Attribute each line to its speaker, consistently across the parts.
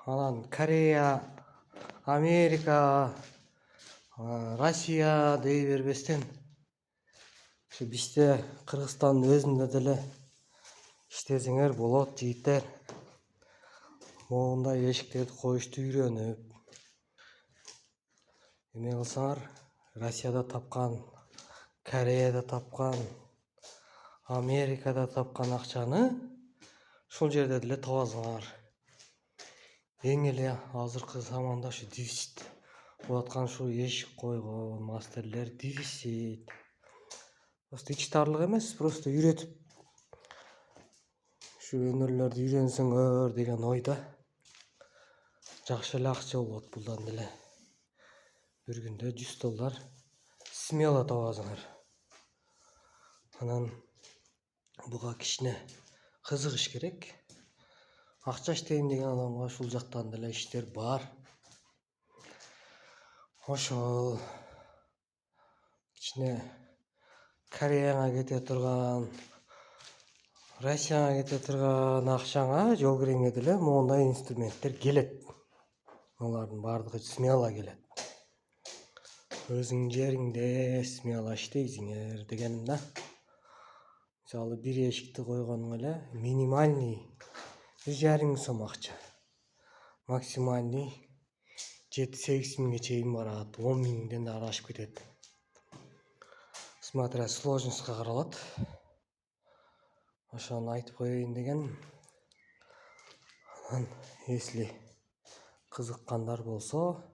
Speaker 1: Анан Корея, Америка, Россия дей бербестен ушу бизде Кыргызстандын өзүндө деле иштесеңер болот жигиттер. Моундай эшиктерди коюшту үйрөнүп эме кылсаңар, Россияда тапкан, Кореяда тапкан, Америкада тапкан акчаны ушул жерде деле табасыңар. Эң эле азыркы заманда ушу дефицит болуп аткан ушу эшик койгон мастерлер дефицит. Просто ичтарлык эмес, просто үйрөтүп ушу өнөрлөрдү үйрөнсөңөр деген ойда. Жакшы эле акча болот булдан деле. Бир күндө $100 смело табасыңар. Анан буга кичине кызыгыш керек. Акча иштейм деген адамга ушул жактан деле иштер бар. Ошол кичине Кореяга кете турган, Россияга кете турган акчаңа жол киреңе деле моундай инструменттер келет. Алардын баардыгы смело келет. Өзүңдүн жериңде смело иштейсиңер дегеним да. Мисалы бир эшикти койгонуң эле минимальный 1,5 сом акча. Максимальный 7-8 миңге чейин барат, 10 миңден да ашып кетет. Смотря сложностька каралат. Ошону айтып коеюн дегеним. Анан если кызыккандар болсо,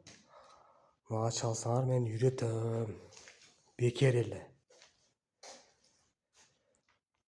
Speaker 1: мага чалсаңар мен үйрөтөм. Бекер эле.